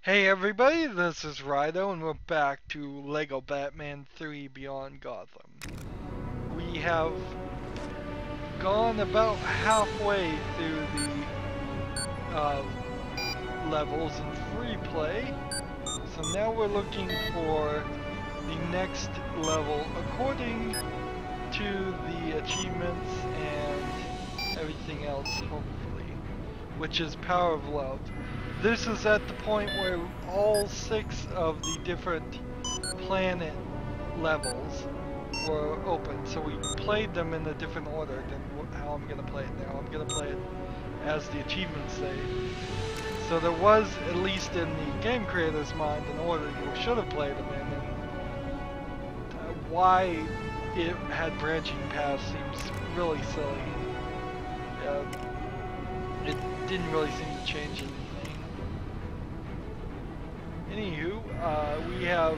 Hey everybody, this is Rydo and we're back to LEGO Batman 3 Beyond Gotham. We have gone about halfway through the levels in free play, so now we're looking for the next level according to the achievements and everything else, hopefully, which is Power of Love. This is at the point where all 6 of the different planet levels were open. So we played them in a different order than how I'm going to play it now. I'm going to play it as the achievements say. So there was, at least in the game creator's mind, an order you should have played them in. And why it had branching paths seems really silly. It didn't really seem to change anything. Anywho, we have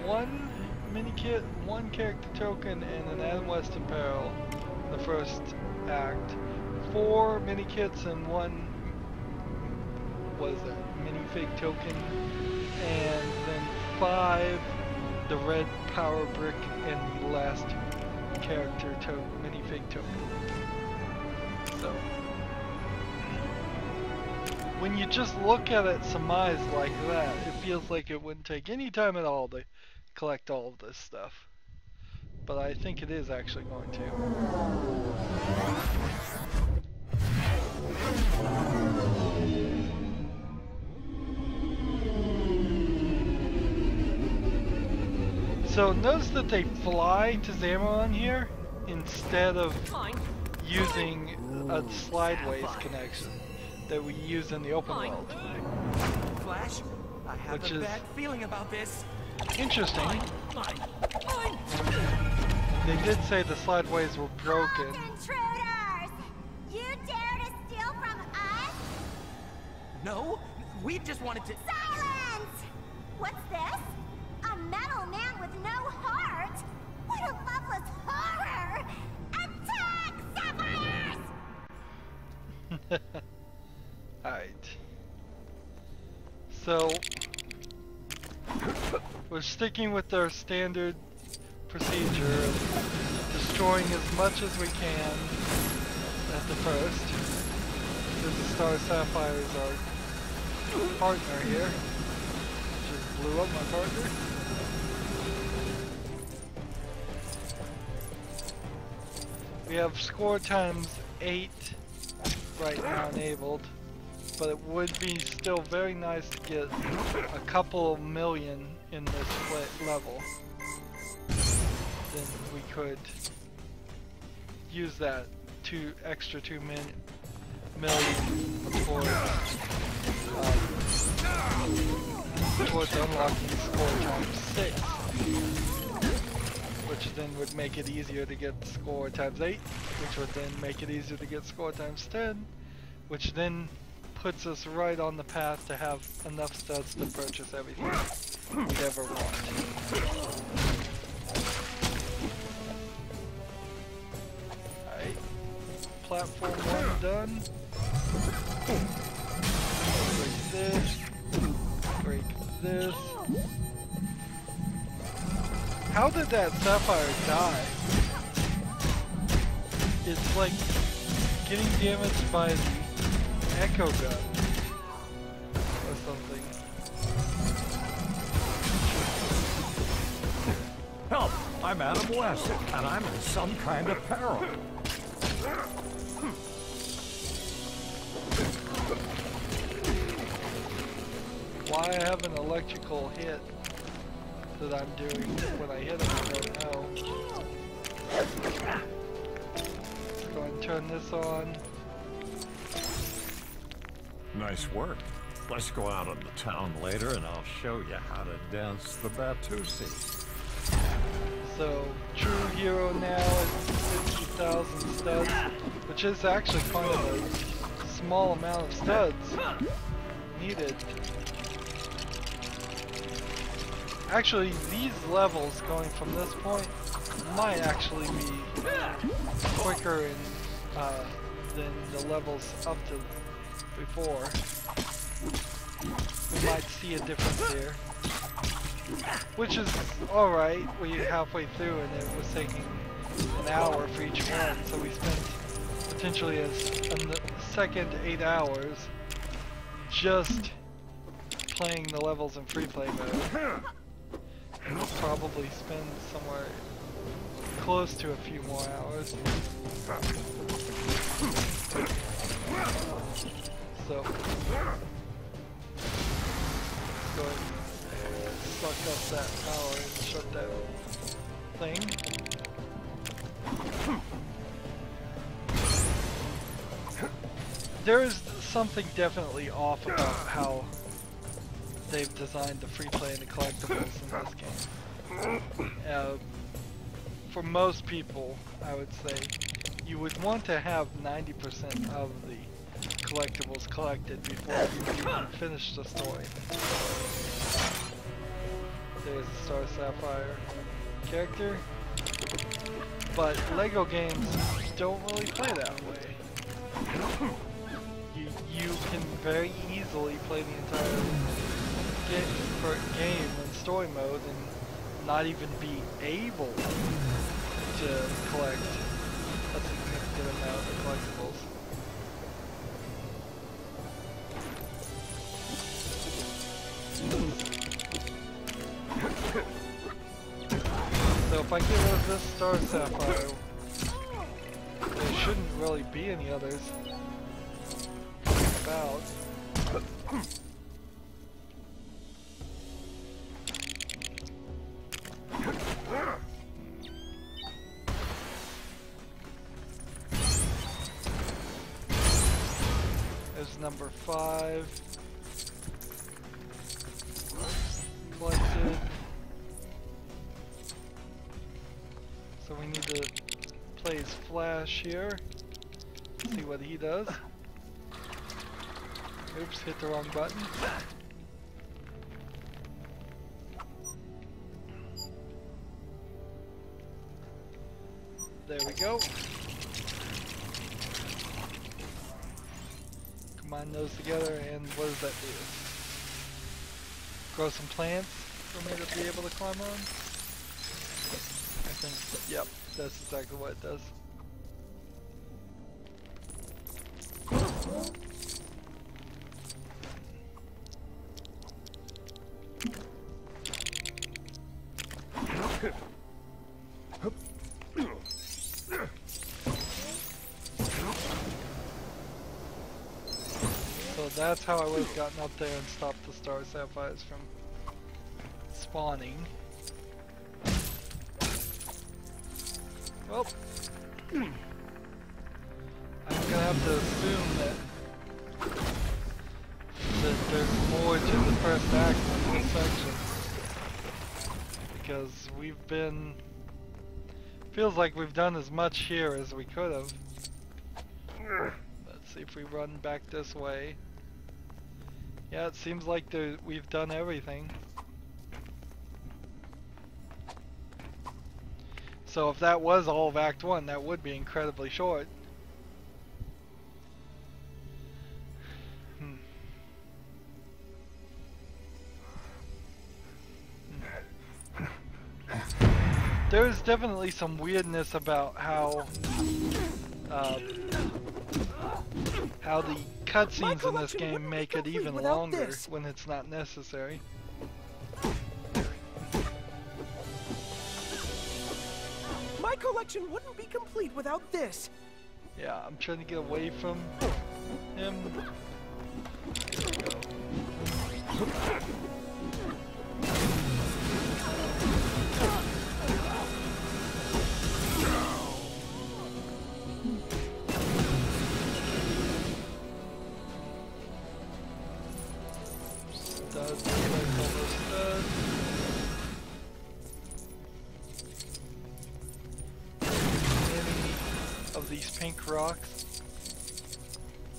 one mini kit, one character token, and an Adam West apparel in the first act. 4 mini kits and 1, what is that, minifig token, and then 5 the red power brick and the last character minifig token. So when you just look at it surmised like that, it feels like it wouldn't take any time at all to collect all of this stuff. But I think it is actually going to. So notice that they fly to Zamaron here instead of using a slideways connection that we use in the open world. Flash, I have a bad feeling about this. Interesting. They did say the slideways were broken. Intruders! You dare to steal from us? No, we just wanted to. Silence! What's this? A metal man with no heart? What a loveless horror! Attack, Sapphires! Alright. So we're sticking with our standard procedure of destroying as much as we can at the first. Because the Star Sapphire is our partner here. Just blew up my partner. We have score times 8 right now enabled. But it would be still very nice to get a couple of million in this level. Then we could use that extra 2 million towards unlocking score times 6. Which then would make it easier to get score times 8. Which would then make it easier to get score times 10. Which then puts us right on the path to have enough studs to purchase everything we'd ever want. Alright, platform 1 done. Break this, break this. How did that Sapphire die? It's like getting damaged by the Echo gun or something. Help! I'm Adam West, and I'm in some kind of peril. Why I have an electrical hit that I'm doing when I hit him, I don't know. Let's go ahead and turn this on. Nice work. Let's go out into town later and I'll show you how to dance the Batusi. So, true hero now at 50,000 studs, which is actually kind of a small amount of studs needed. Actually, these levels going from this point might actually be quicker than the levels up to before. you might see a difference here. Which is alright. We're halfway through and it was taking an hour for each one, so we spent potentially a second 8 hours just playing the levels in free play mode. And we'll probably spend somewhere close to a few more hours. So, go ahead and suck up that power and shut that thing. There is something definitely off about how they've designed the free play and the collectibles in this game. For most people, I would say, you would want to have 90% of the collectibles collected before you even finish the story. There's a Star Sapphire character, but LEGO games don't really play that way. You can very easily play the entire game in story mode and not even be able to collect a significant amount of collectibles. So if I get rid of this Star Sapphire, there shouldn't really be any others about. There's number 5. Collected. So we need to play his Flash here. See what he does. Oops, hit the wrong button. There we go. Combine those together, and what does that do? Grow some plants for me to be able to climb on? I think, yep, that's exactly what it does. So that's how I would have gotten up there and stopped the Star Sapphires from spawning. Well, I'm gonna have to assume that there's more to the first act in this section, because we've been, feels like we've done as much here as we could have. Let's see if we run back this way. Yeah, it seems like we've done everything. So if that was all of Act 1, that would be incredibly short. There's definitely some weirdness about how the cutscenes in this game make it even longer when it's not necessary. My collection wouldn't be complete without this. Yeah, I'm trying to get away from him. There we go. Does look like almost done. Of these pink rocks.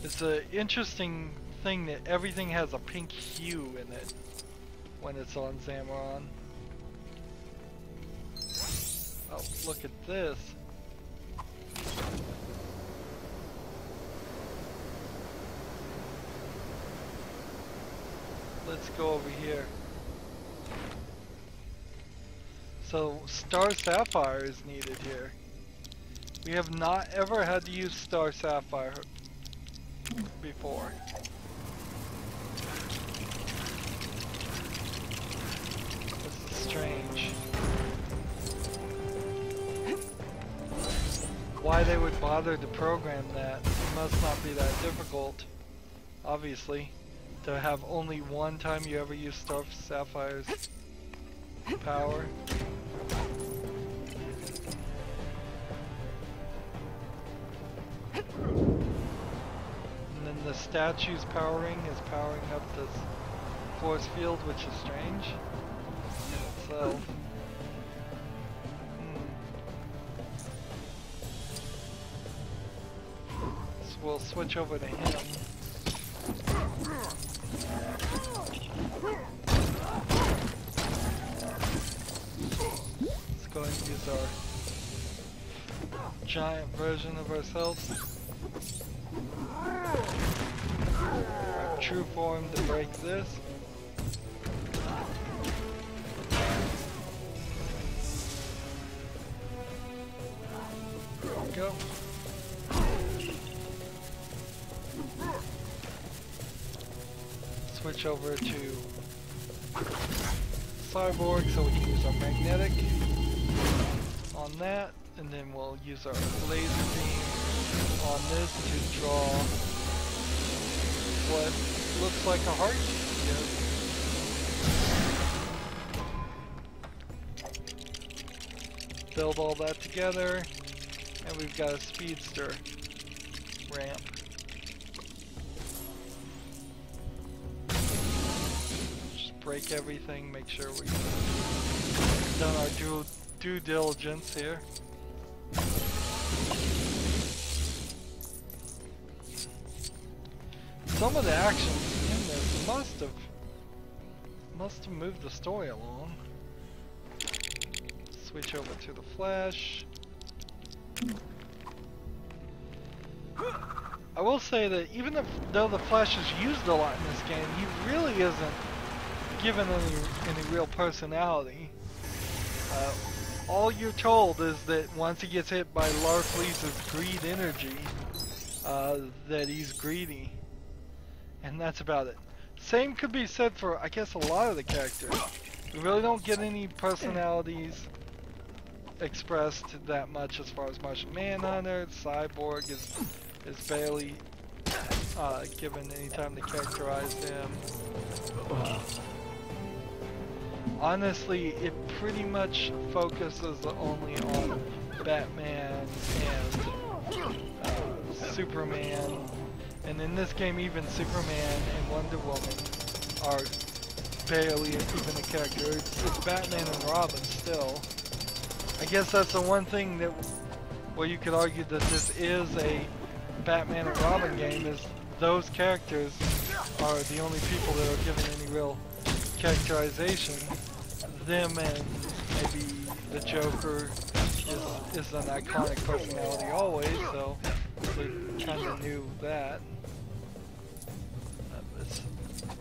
It's an interesting thing that everything has a pink hue in it when it's on Zamaron. Oh, look at this. let's go over here. So Star Sapphire is needed here. We have not ever had to use Star Sapphire before. This is strange. Why they would bother to program that? It must not be that difficult, obviously, to have only one time you ever use Star Sapphire's power. And then the statue's powering is powering up this force field, which is strange in itself. So we'll switch over to him. Let's go ahead and use our giant version of ourselves. Our true form to break this. There we go. Switch over to Cyborg so we can use our magnetic on that, and then we'll use our laser beam on this to draw what looks like a heart. Yes. Build all that together, and we've got a speedster ramp. Break everything, make sure we've done our due diligence here. Some of the actions in this must have moved the story along. Switch over to the Flash. I will say that even though the Flash is used a lot in this game, he really isn't given any real personality. All you're told is that once he gets hit by Larfleeze's greed energy, that he's greedy. And that's about it. Same could be said for, I guess, a lot of the characters. We really don't get any personalities expressed that much as far as Martian Manhunter. Cyborg is barely given any time to characterize him. Honestly, it pretty much focuses only on Batman and Superman, and in this game even Superman and Wonder Woman are barely even a character. It's Batman and Robin still. I guess that's the one thing that where you could argue that this is a Batman and Robin game, is those characters are the only people that are given any real characterization. Them and maybe the Joker is an iconic personality always, so we kind of knew that. It's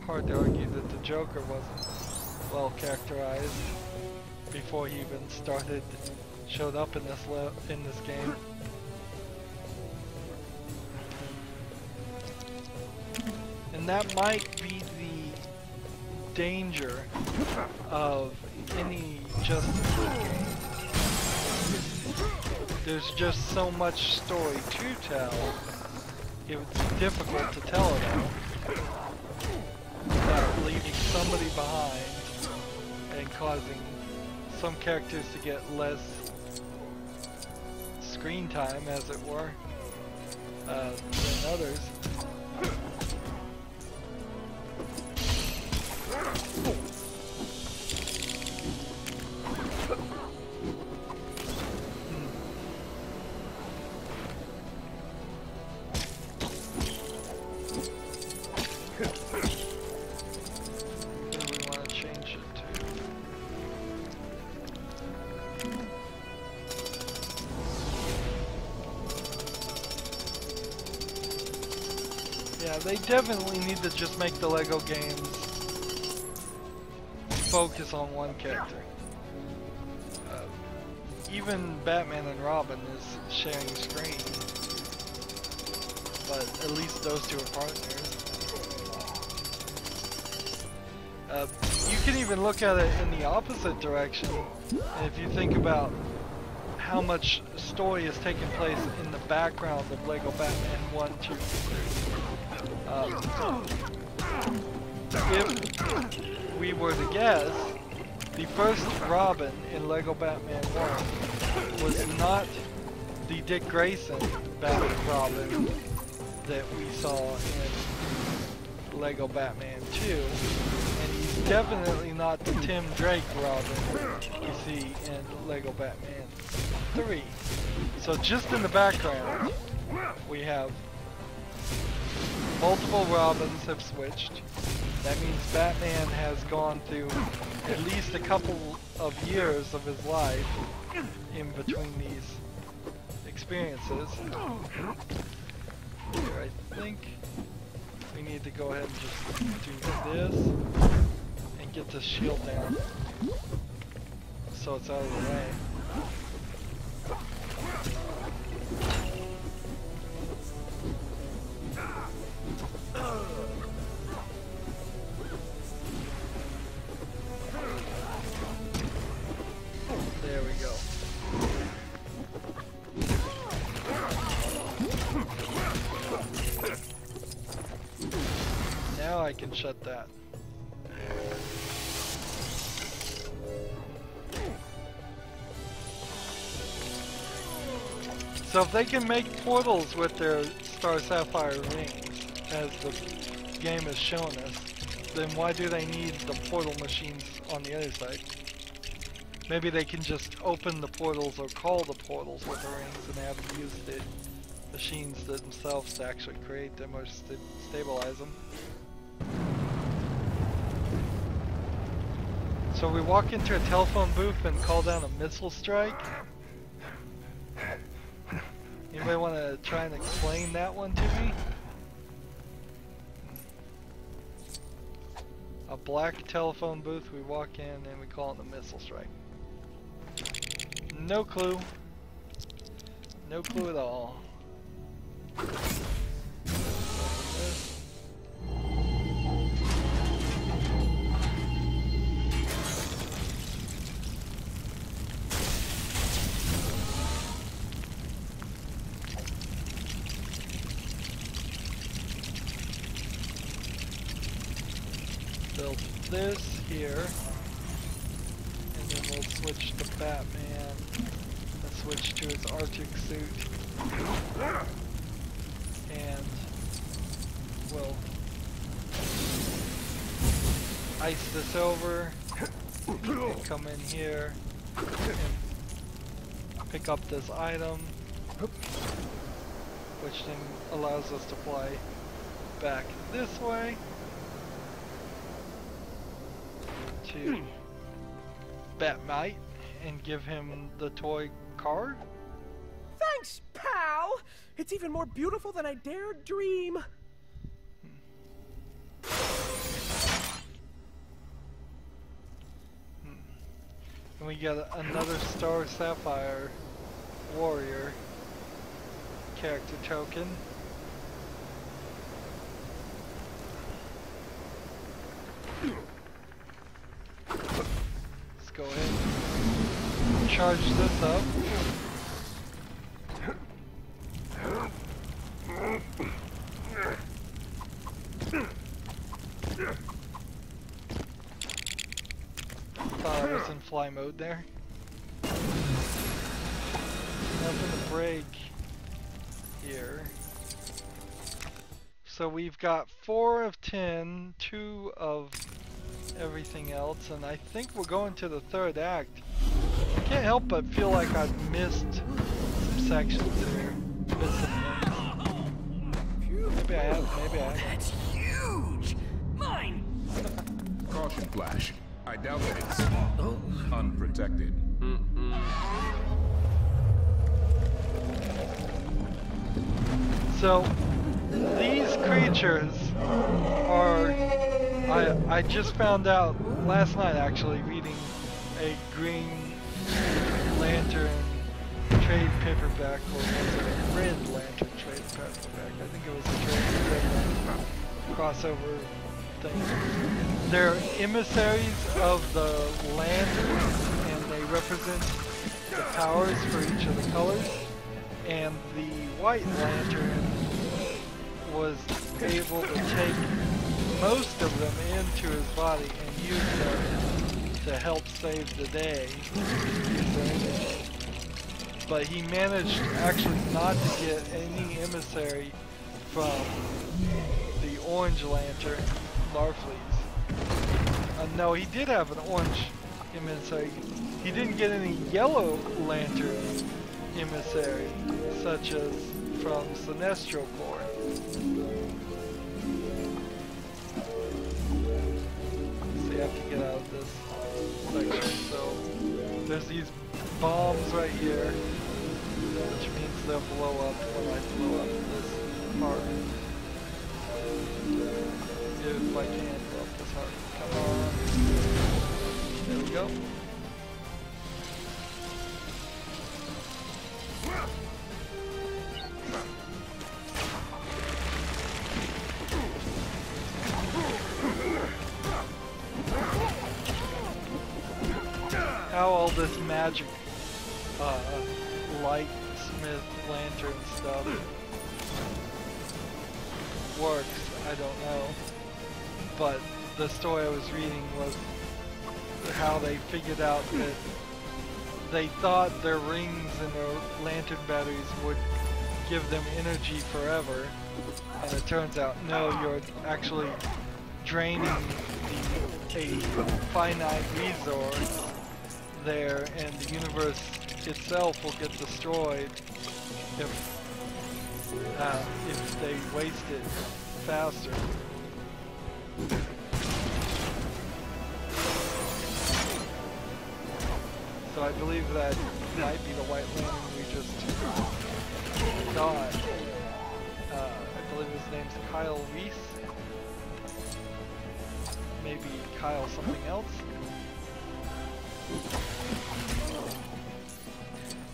hard to argue that the Joker wasn't well characterized before he even showed up in this game. And that might be the danger of any Justice League game. There's just so much story to tell, it's difficult to tell it all without leaving somebody behind and causing some characters to get less screen time, as it were, than others. They definitely need to just make the LEGO games focus on one character. Even Batman and Robin is sharing screen, but at least those two are partners. You can even look at it in the opposite direction, and if you think about how much story is taking place in the background of Lego Batman 1, 2, 3. If we were to guess, the first Robin in Lego Batman 1 was not the Dick Grayson Batman Robin that we saw in Lego Batman 2, and he's definitely not the Tim Drake Robin you see in Lego Batman 3. So just in the background, we have multiple Robins have switched. That means Batman has gone through at least a couple of years of his life in between these experiences. Here, I think we need to go ahead and just do this and get the shield down so it's out of the way. There we go. Now I can shut that. So if they can make portals with their Star Sapphire rings, as the game has shown us, then why do they need the portal machines on the other side? Maybe they can just open the portals or call the portals with the rings and have to use the machines themselves to actually create them or stabilize them. So we walk into a telephone booth and call down a missile strike. Anybody want to try and explain that one to me? A black telephone booth, we walk in and we call it a missile strike. No clue. No clue at all. Build this here, and then we'll switch to Batman and switch to his Arctic suit, and we'll ice this over and come in here and pick up this item, which then allows us to fly back this way to Batmite and give him the toy car. Thanks, pal! It's even more beautiful than I dared dream. And we got another Star Sapphire warrior character token. Let's go ahead and charge this up. Thought I was in fly mode there. Nothing to break here. So we've got 4 of 10, 2 of everything else, and I think we're going to the 3rd act. I can't help but feel like I've missed some sections here. Missed some things. Maybe I have, maybe I haven't. That's huge! Mine! Caution flash. I doubt that it's unprotected. So, these creatures are, I just found out last night actually reading a Green Lantern trade paperback, or was it a Red Lantern trade paperback? I think it was a trade Red Lantern crossover thing. They're emissaries of the lanterns, and they represent the powers for each of the colors. And the White Lantern was able to take most of them into his body and use them to help save the day. But he managed actually not to get any emissary from the Orange Lantern, Larfleeze. No, he did have an orange emissary. He didn't get any Yellow Lantern emissary, such as from Sinestro Corps. So you have to get out of this section. So there's these bombs right here, which means they'll blow up when I blow up this heart. If I can blow up this heart. Come on. There we go. How all this magic light smith lantern stuff works, I don't know. But the story I was reading was how they figured out that they thought their rings and their lantern batteries would give them energy forever, and it turns out no, you're actually draining a finite resource there, and the universe itself will get destroyed if they waste it faster. So I believe that might be the White Lantern we just got. I believe his name's Kyle Reese. Maybe Kyle something else.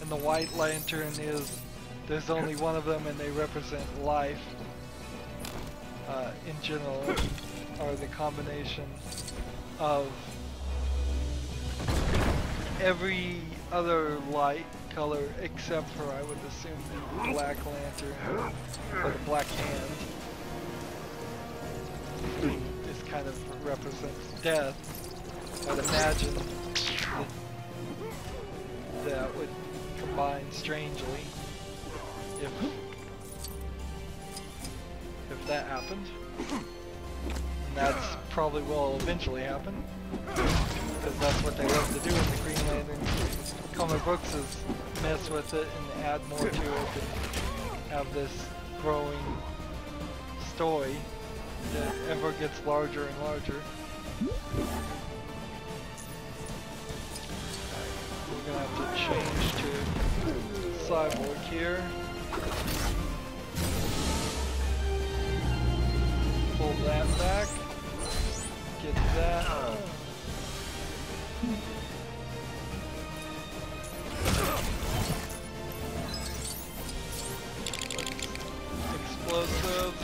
And the White Lantern is, there's only one of them and they represent life in general, or the combination of every other light color except for, I would assume, the Black Lantern, or the Black Hand. This kind of represents death. I'd imagine that would combine strangely if that happened. And that's probably will eventually happen, because that's what they love to do in the Green Lantern comic books, is mess with it and add more to it and have this growing story that ever gets larger and larger. We're gonna have to change to Cyborg here. Pull that back. Get that. Explosives.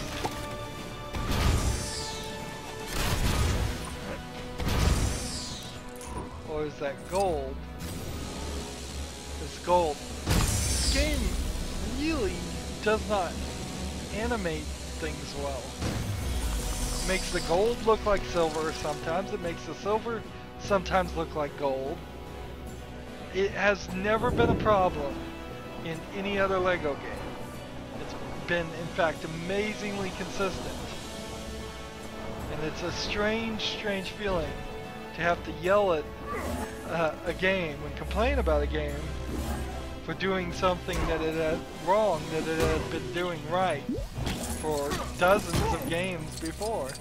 Or is that gold? It's gold. This game really does not animate things well. It makes the gold look like silver sometimes. It makes the silver sometimes look like gold. It has never been a problem in any other Lego game. It's been, in fact, amazingly consistent. And it's a strange, strange feeling to have to yell at a game and complain about a game for doing something that it had wrong, that it had been doing right for dozens of games before.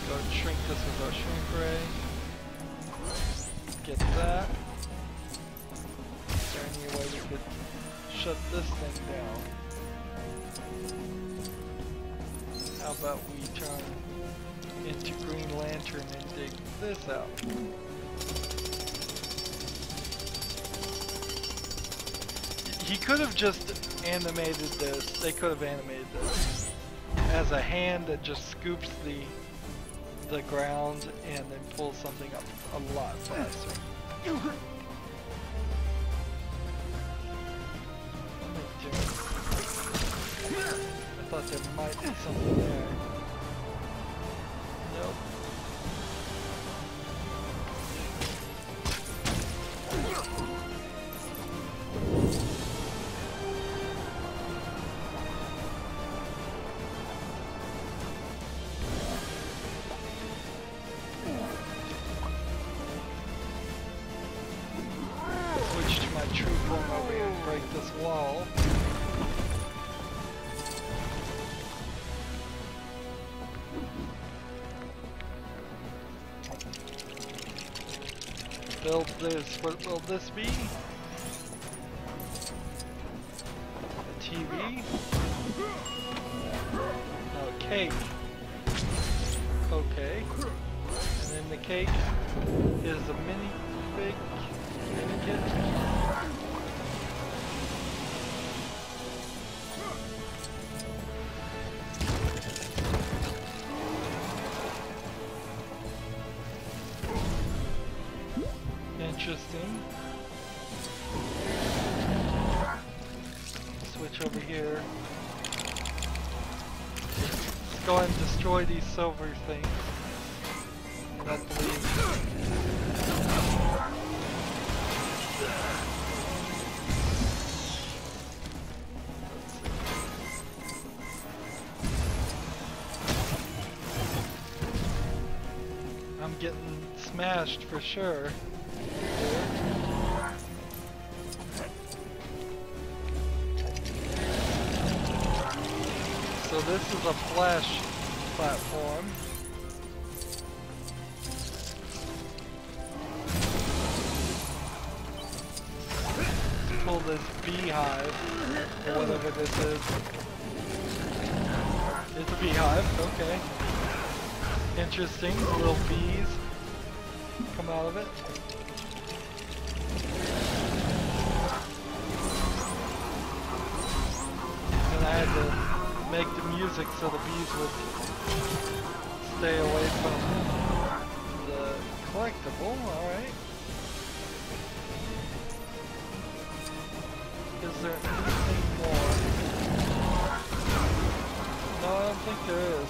Go shrink this with our shrink ray. Get that. shut this thing down. How about we turn into Green Lantern and dig this out? He could have just animated this. They could have animated this as a hand that just scoops the ground and then pulls something up a lot faster. I thought there might be something there. Nope. Switch to my true form over here and break this wall. Build this. What will this be? A TV? No, a cake. Okay. And then the cake is a mini kit. Interesting. Switch over here. Let's go ahead and destroy these silver things. And I believe. I'm getting smashed for sure. So this is a flash platform. Let's pull this beehive, or whatever this is. It's a beehive, okay. Interesting, little bees come out of it. And I had to make the music so the bees would stay away from the collectible. Alright. Is there anything more? No, I don't think there is.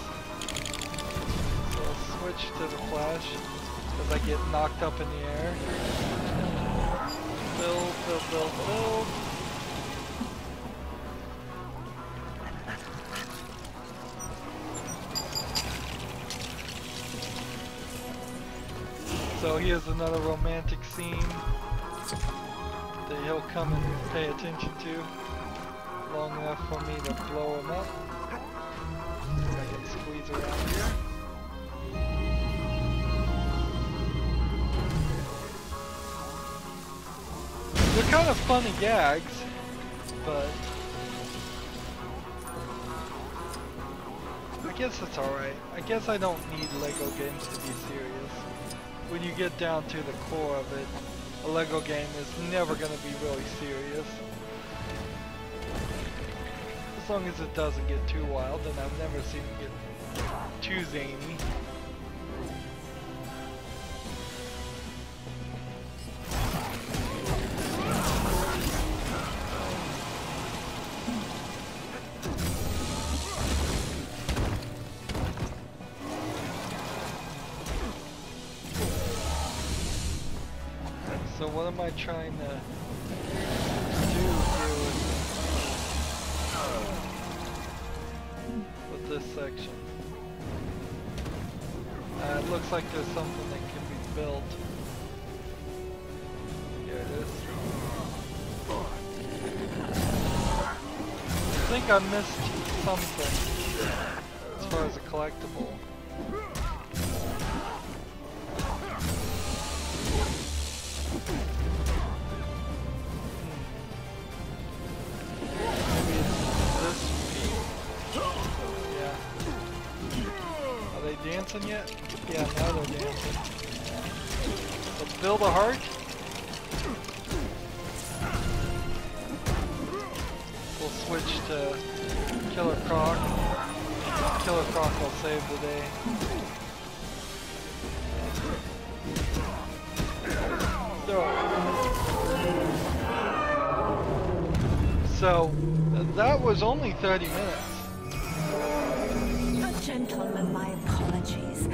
So I'll switch to the flash as I get knocked up in the air. Build, build, build, build. So here's another romantic scene that he'll come and pay attention to long enough for me to blow him up. I can squeeze around here. They're kind of funny gags, but I guess it's alright. I guess I don't need Lego games to be serious. When you get down to the core of it, a Lego game is never going to be really serious. As long as it doesn't get too wild, and I've never seen it get too zany. So what am I trying to do here with this section? It looks like there's something that can be built. Here it is. I think I missed something as far as a collectible. dancing yet? Yeah, now they're dancing. So build a heart. We'll switch to Killer Croc. Killer Croc will save the day. So that was only 30 minutes. Gentlemen, my apologies.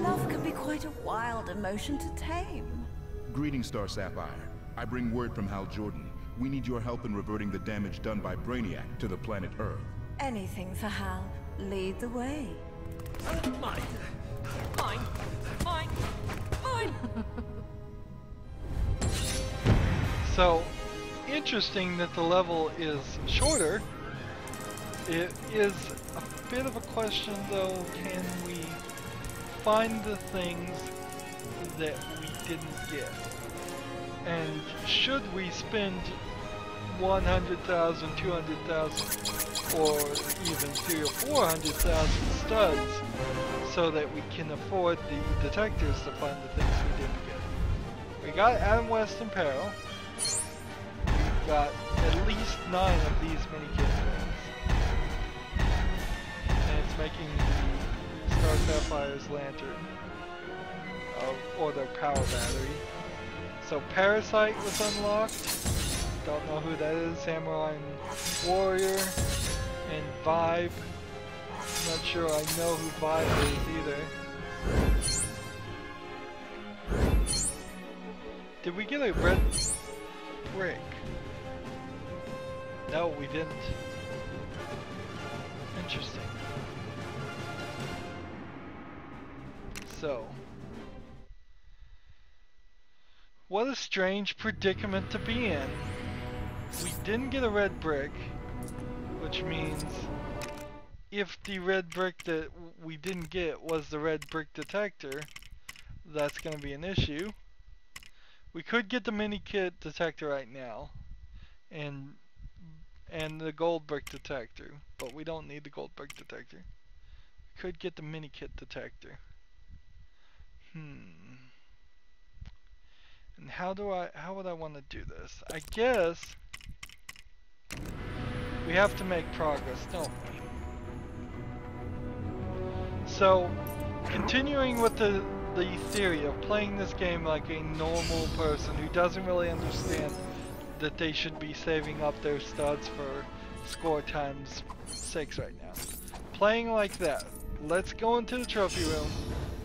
Love can be quite a wild emotion to tame. Greetings, Star Sapphire. I bring word from Hal Jordan. We need your help in reverting the damage done by Brainiac to the planet Earth. Anything for Hal. Lead the way. Mine! Mine! Mine! Mine! So, interesting that the level is shorter. It is a bit of a question though, can we find the things that we didn't get? And should we spend 100,000, 200,000, or even 300,000 or 400,000 studs so that we can afford the detectors to find the things we didn't get? We got Adam West and Peril. We got at least 9 of these mini kit things. And it's making the Star Sapphire's lantern, or their power battery. So Parasite was unlocked. Don't know who that is. Samurai and Warrior and Vibe. I'm not sure I know who Vibe is either. Did we get a red brick? No, we didn't. Interesting. So, what a strange predicament to be in. We didn't get a red brick, which means if the red brick that we didn't get was the red brick detector, that's going to be an issue. We could get the mini kit detector right now, and the gold brick detector, but we don't need the gold brick detector. We could get the mini kit detector. And how would I want to do this? I guess we have to make progress, don't we? So, continuing with the theory of playing this game like a normal person who doesn't really understand that they should be saving up their studs for score times 6 right now. Playing like that, let's go into the trophy room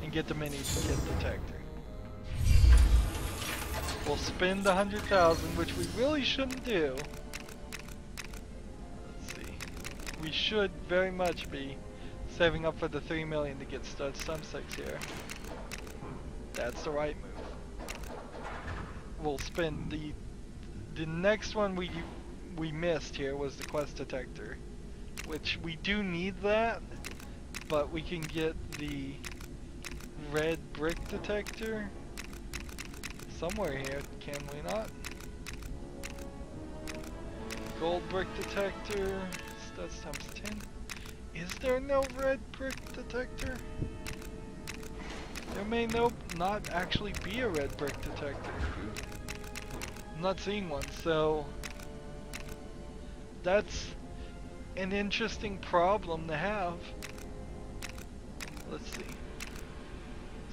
and get the mini kit detector. We'll spend 100,000, which we really shouldn't do. Let's see. We should very much be saving up for the 3 million to get studs times 6 here. That's the right move. We'll spend the next one we missed here was the quest detector, which we do need that, but we can get the red brick detector somewhere here, can we not? Gold brick detector, studs times 10. Is there no red brick detector? There may not actually be a red brick detector. I'm not seeing one, so that's an interesting problem to have. Let's see.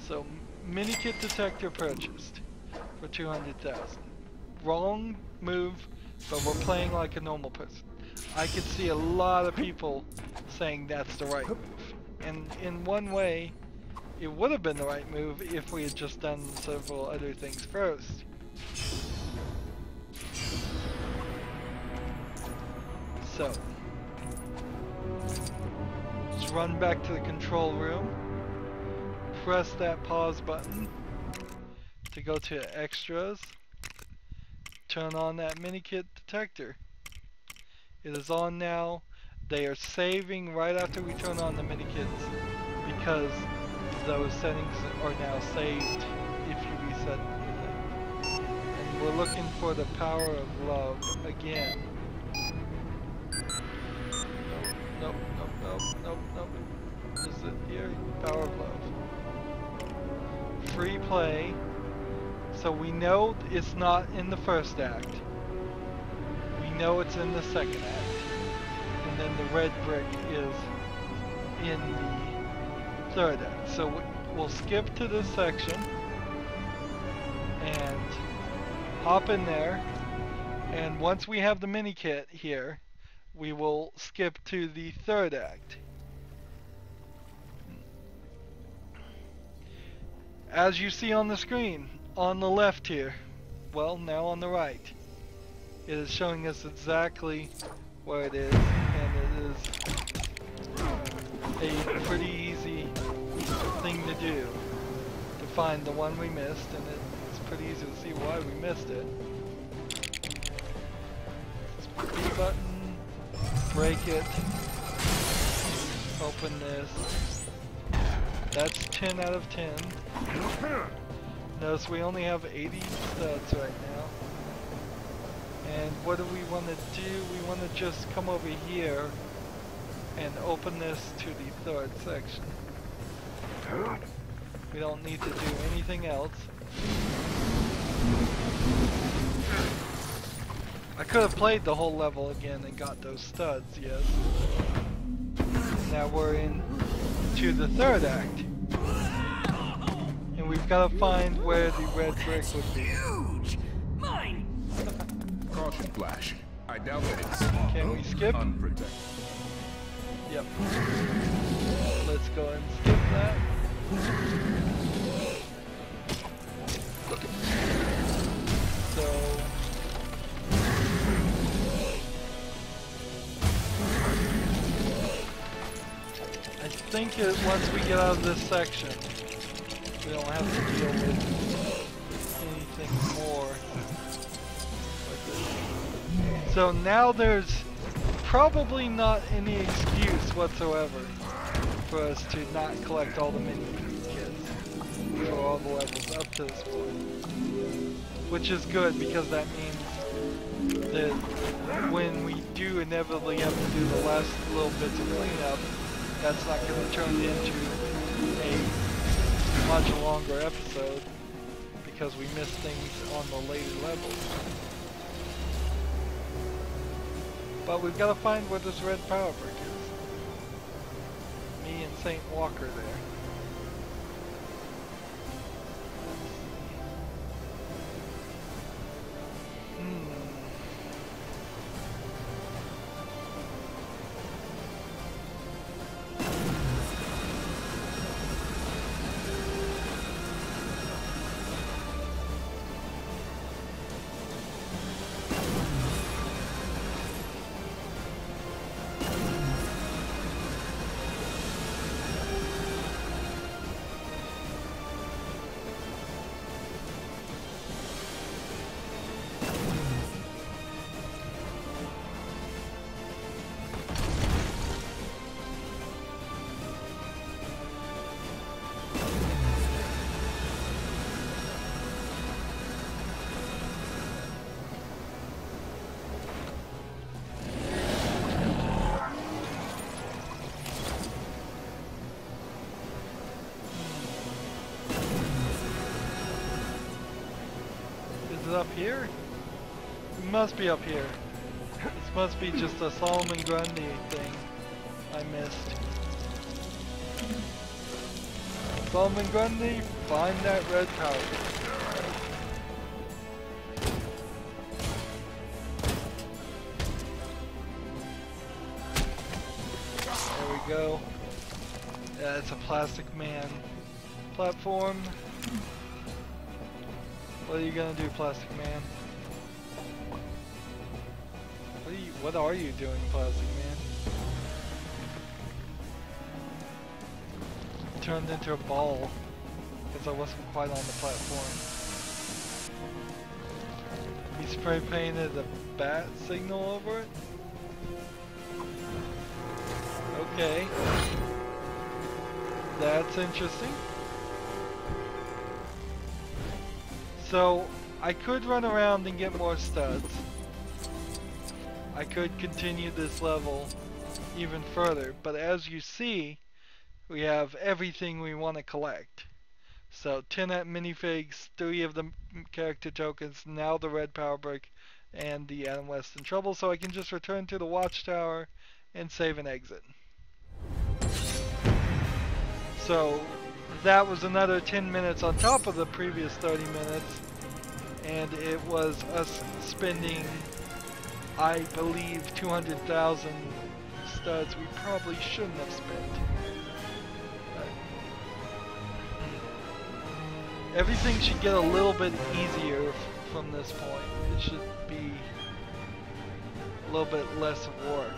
So, mini kit detector purchased for 200,000. Wrong move, but we're playing like a normal person. I could see a lot of people saying that's the right move. And in one way, it would have been the right move if we had just done several other things first. So, just run back to the control room, press that pause button to go to extras, turn on that mini kit detector. It is on now. They are saving right after we turn on the mini kits because those settings are now saved if you reset anything. And we're looking for the power of love again. Nope. Is it here? Power of Love. Free play. So we know it's not in the first act. We know it's in the second act. And then the red brick is in the third act. So we'll skip to this section and hop in there. And once we have the mini kit here, we will skip to the third act. As you see on the screen, on the left here, well, now on the right, it is showing us exactly where it is, and it is a pretty easy thing to do, to find the one we missed, and it's pretty easy to see why we missed it. B button, break it, open this. That's 10 out of 10. Notice we only have 80 studs right now. And what do we want to do? We want to just come over here and open this to the third section. We don't need to do anything else. I could have played the whole level again and got those studs, yes. Now we're in to the third act. And we've got to find where the red brick would be. Huge! Mine! Caution flash. I doubt that it's Can we skip? unprotected. Yep. Let's go and skip that. So I think once we get out of this section, we don't have to deal with anything more. So now there's probably not any excuse whatsoever for us to not collect all the mini kits for all the levels up to this point. Which is good, because that means that when we do inevitably have to do the last little bits of cleanup, that's not going to turn into a much longer episode, because we missed things on the later levels. But we've got to find where this red power brick is. Me and St. Walker there. Up here? It must be up here. This must be just a Solomon Grundy thing I missed. Solomon Grundy, find that red power. There we go. Yeah, it's a Plastic Man platform. What are you gonna do, Plastic Man? What are you doing, Plastic Man? Turned into a ball because I wasn't quite on the platform. He spray painted a bat signal over it? Okay. That's interesting. So, I could run around and get more studs. I could continue this level even further, but as you see, we have everything we want to collect. So 10 minifigs, 3 of the character tokens, now the red power brick, and the Adam West in trouble. So I can just return to the watchtower and save and exit. So that was another 10 minutes on top of the previous 30 minutes. And it was us spending, I believe, 200,000 studs we probably shouldn't have spent. Everything should get a little bit easier from this point. It should be a little bit less work.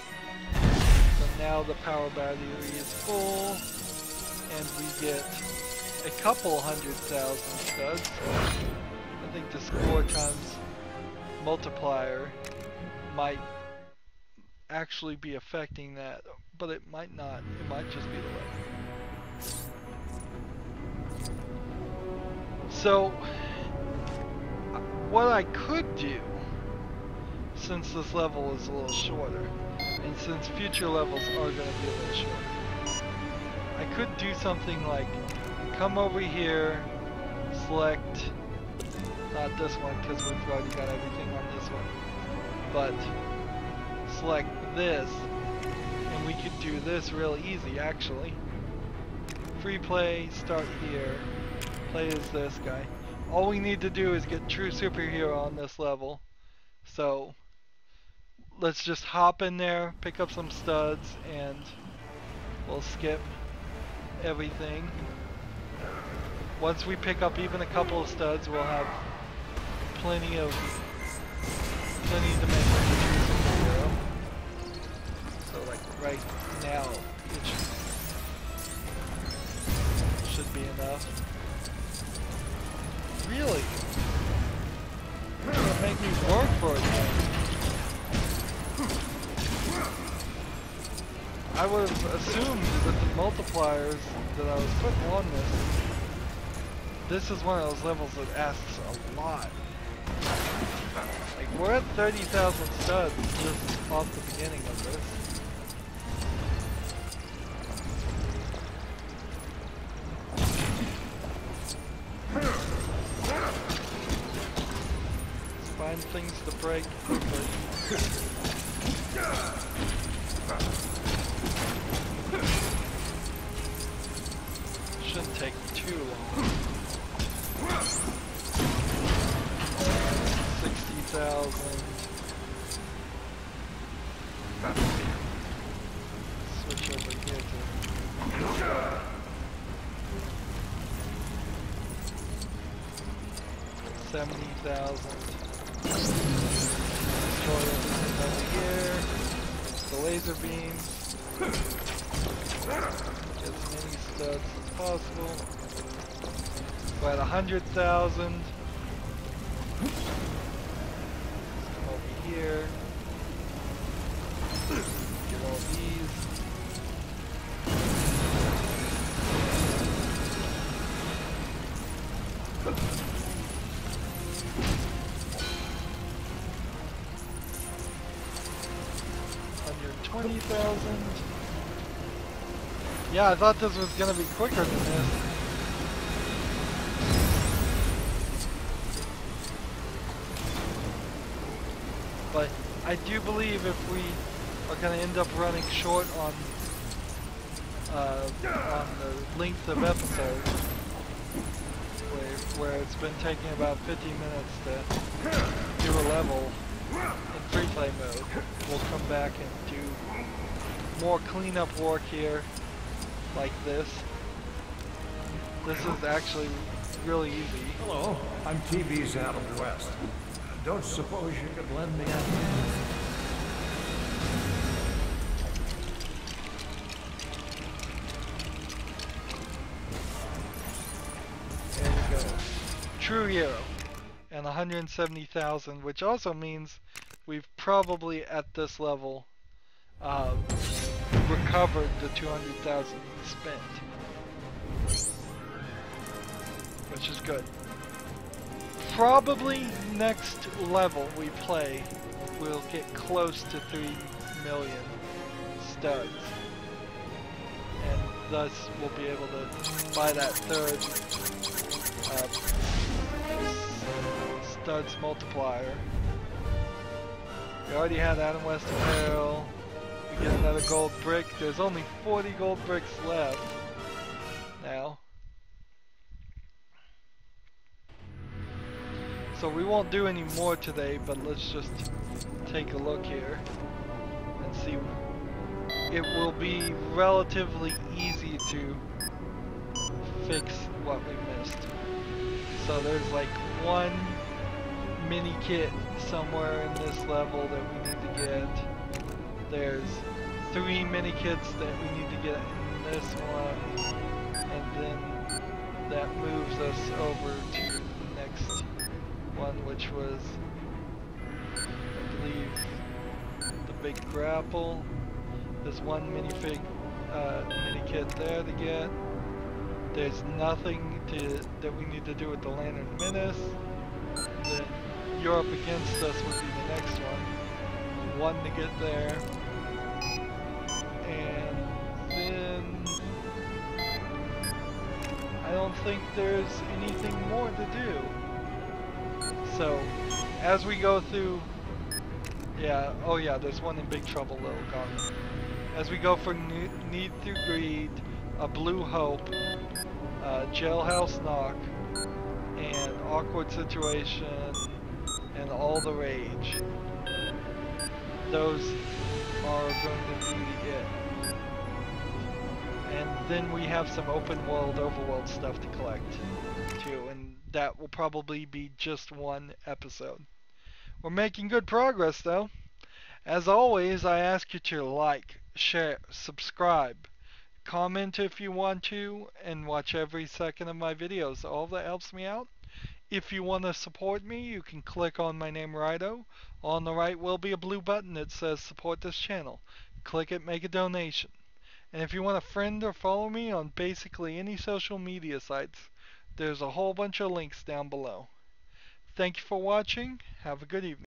So now the power battery is full, and we get a couple 100,000 studs. I think the score times multiplier might actually be affecting that, but it might not. It might just be the way. So, what I could do, since this level is a little shorter, and since future levels are going to be a little shorter, I could do something like come over here, select, not this one because we've already got everything on this one, but select this, and we could do this real easy actually. Free play, start here, play as this guy. All we need to do is get true superhero on this level. So let's just hop in there, pick up some studs, and we'll skip everything. Once we pick up even a couple of studs, we'll have plenty to make a true superhero. So like right now, it should be enough. Really? You're gonna make me work for it then. I would have assumed that the multipliers that I was putting on this is one of those levels that asks a lot. Like, we're at 30,000 studs just off the beginning of this. Let's find things to break quickly. Shouldn't take too long. 60,000. Switch over here to 70,000. Destroy everything over here. The laser beams. Get as many studs as possible. We're at 100,000. Come over here. Get all these. $120,000. Yeah, I thought this was gonna be quicker than this. But I do believe if we are going to end up running short on the length of episodes, where it's been taking about 50 minutes to do a level in free play mode, we'll come back and do more cleanup work here, like this. This is actually really easy. Hello, I'm TV's Adam West. Don't suppose you could lend me a hand? There we go. True hero. And 170,000, which also means we've probably at this level recovered the 200,000 we spent. Which is good. Probably next level we play, we'll get close to 3 million studs. And thus we'll be able to buy that third studs multiplier. We already had Adam West Apparel. We get another gold brick. There's only 40 gold bricks left now. So we won't do any more today, but let's just take a look here and see. It will be relatively easy to fix what we missed. So there's like one mini kit somewhere in this level that we need to get. There's 3 mini kits that we need to get in this one, and then that moves us over to the next one, which was, I believe, the big grapple. There's one minifig mini kit there to get. There's nothing that we need to do with the Lantern Menace. Then Europe Against Us would be the next one. One to get there. And then I don't think there's anything more to do. So as we go through, yeah, oh yeah, there's one in Big Trouble, Little Gotham. As we go for Need Through Greed, A Blue Hope, Jailhouse Knock, and Awkward Situation, and All the Rage. Those are going to be it. And then we have some open world, overworld stuff to collect too, and that will probably be just one episode. We're making good progress though. As always, I ask you to like, share, subscribe, comment if you want to, and watch every second of my videos. All that helps me out. If you want to support me, you can click on my name, Rydo. On the right will be a blue button that says support this channel. Click it, make a donation. And if you want to friend or follow me on basically any social media sites, there's a whole bunch of links down below. Thank you for watching. Have a good evening.